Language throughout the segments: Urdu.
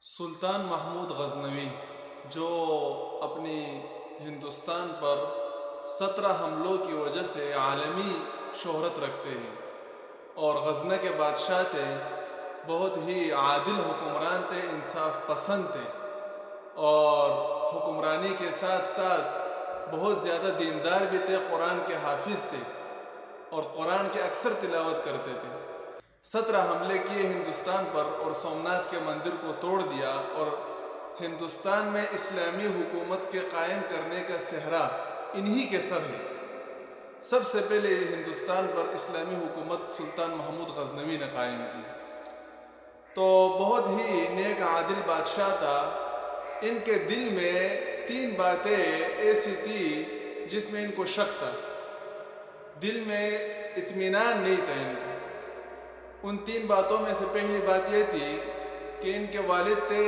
سلطان محمود غزنوی جو اپنی ہندوستان پر 17 حملوں کی وجہ سے عالمی شہرت رکھتے ہیں اور غزنہ کے بادشاہ تھے، بہت ہی عادل حکمران تھے، انصاف پسند تھے اور حکمرانی کے ساتھ ساتھ بہت زیادہ دیندار بھی تھے، قرآن کے حافظ تھے اور قرآن کے اکثر تلاوت کرتے تھے۔ 17 حملے کیے ہندوستان پر اور سومناتھ کے مندر کو توڑ دیا اور ہندوستان میں اسلامی حکومت کے قائم کرنے کا سہرا انہی کے سر ہے۔ سب سے پہلے ہندوستان پر اسلامی حکومت سلطان محمود غزنوی نے قائم کی، تو بہت ہی نیک عادل بادشاہ تھا۔ ان کے دل میں 3 باتیں ایسی تھی جس میں ان کو شک تھا، دل میں اطمینان نہیں تھا ان کو۔ ان 3 باتوں میں سے پہلی بات یہ تھی کہ ان کے والد تھے،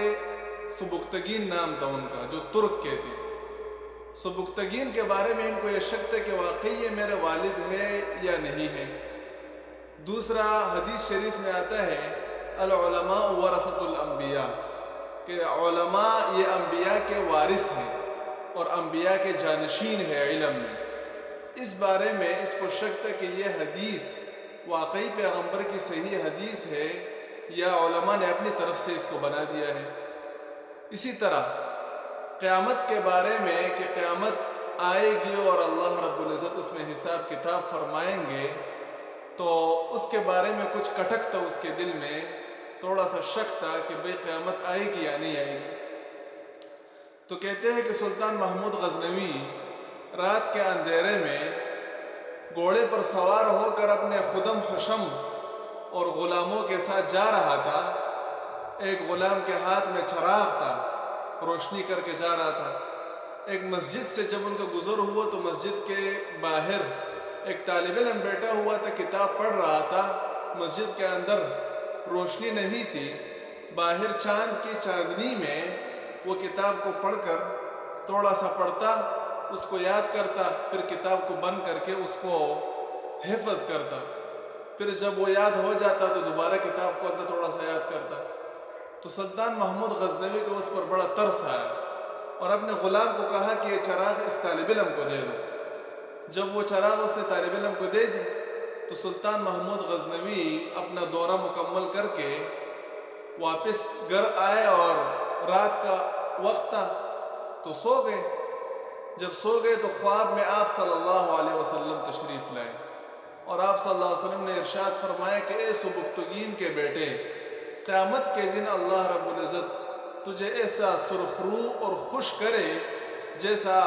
سبکتگین نام تھا ان کا، جو ترک کے تھے۔ سبکتگین کے بارے میں ان کو یہ شک تھا کہ واقعی یہ میرے والد ہے یا نہیں ہے۔ دوسرا، حدیث شریف میں آتا ہے العلماء ورثۃ الانبیاء، کہ علماء یہ انبیاء کے وارث ہیں اور انبیاء کے جانشین ہیں علم میں۔ اس بارے میں اس کو شک تھا کہ یہ حدیث واقعی پیغمبر کی صحیح حدیث ہے یا علماء نے اپنی طرف سے اس کو بنا دیا ہے۔ اسی طرح قیامت کے بارے میں کہ قیامت آئے گی اور اللہ رب العزت اس میں حساب کتاب فرمائیں گے، تو اس کے بارے میں کچھ کٹک تھا اس کے دل میں، تھوڑا سا شک تھا کہ بھئی قیامت آئے گی یا نہیں آئے گی۔ تو کہتے ہیں کہ سلطان محمود غزنوی رات کے اندھیرے میں گھوڑے پر سوار ہو کر اپنے خدم حشم اور غلاموں کے ساتھ جا رہا تھا۔ ایک غلام کے ہاتھ میں چراغ تھا، روشنی کر کے جا رہا تھا۔ ایک مسجد سے جب ان کا گزر ہوا تو مسجد کے باہر ایک طالب علم بیٹھا ہوا تھا، کتاب پڑھ رہا تھا۔ مسجد کے اندر روشنی نہیں تھی، باہر چاند کی چاندنی میں وہ کتاب کو پڑھ کر تھوڑا سا پڑھتا، اس کو یاد کرتا، پھر کتاب کو بند کر کے اس کو حفظ کرتا، پھر جب وہ یاد ہو جاتا تو دوبارہ کتاب کو تھوڑا سا یاد کرتا۔ تو سلطان محمود غزنوی کو اس پر بڑا ترس آیا اور اپنے غلام کو کہا کہ یہ چراغ اس طالب علم کو دے دو۔ جب وہ چراغ اس نے طالب علم کو دے دی تو سلطان محمود غزنوی اپنا دورہ مکمل کر کے واپس گھر آئے اور رات کا وقت تھا تو سو گئے۔ جب سو گئے تو خواب میں آپ صلی اللہ علیہ وسلم تشریف لائے اور آپ صلی اللہ علیہ وسلم نے ارشاد فرمایا کہ اے سبکتگین کے بیٹے، قیامت کے دن اللہ رب العزت تجھے ایسا سرخرو اور خوش کرے جیسا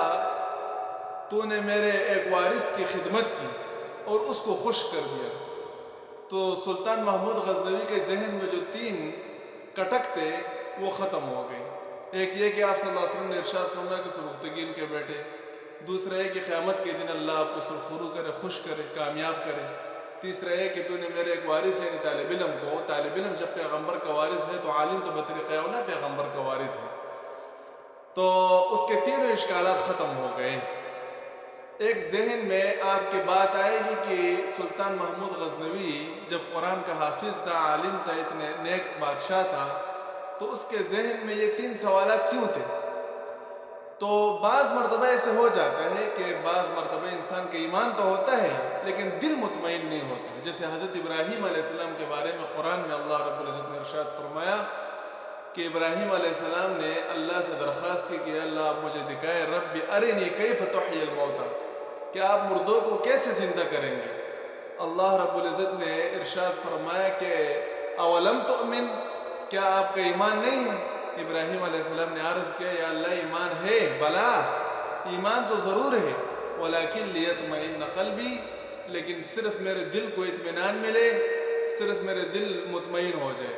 تو نے میرے ایک وارث کی خدمت کی اور اس کو خوش کر دیا۔ تو سلطان محمود غزنوی کے ذہن میں جو 3 کٹک تھے وہ ختم ہو گئے۔ ایک یہ کہ آپ صلی اللہ علیہ وسلم نے ارشاد فرمایا کہ سبکتگین کے بیٹے، دوسرا ہے کہ قیامت کے دن اللہ آپ کو سرخرو کرے، خوش کرے، کامیاب کرے، تیسرا ہے کہ تو نے میرے ایک وارث ہے طالب علم کو، طالب علم جب پیغمبر کا وارث ہے تو عالم تو بطریقہ اولیٰ پیغمبر کا وارث ہے۔ تو اس کے 3 اشکالات ختم ہو گئے۔ ایک ذہن میں آپ کی بات آئے گی کہ سلطان محمود غزنوی جب قرآن کا حافظ تھا، عالم تھا، اتنے نیک بادشاہ تھا، تو اس کے ذہن میں یہ 3 سوالات کیوں تھے؟ تو بعض مرتبہ ایسے ہو جاتا ہے کہ بعض مرتبہ انسان کا ایمان تو ہوتا ہے لیکن دل مطمئن نہیں ہوتا، جیسے حضرت ابراہیم علیہ السلام کے بارے میں قرآن میں اللہ رب العزت نے ارشاد فرمایا کہ ابراہیم علیہ السلام نے اللہ سے درخواست کی کہ اللہ آپ مجھے دکھائے، رب ارنی کیف تحیی الموتیٰ، کہ آپ مردوں کو کیسے زندہ کریں گے۔ اللہ رب العزت نے ارشاد فرمایا کہ اولم تؤمن، کیا آپ کا ایمان نہیں ہے؟ ابراہیم علیہ السلام نے عرض کیا یا اللہ ایمان ہے، بلا ایمان تو ضرور ہے، ولیکن لیطمئن قلبی، لیکن صرف میرے دل کو اطمینان ملے، صرف میرے دل مطمئن ہو جائے۔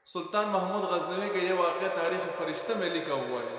سلطان محمود غزنوی کا یہ واقعہ تاریخ فرشتہ میں لکھا ہوا ہے۔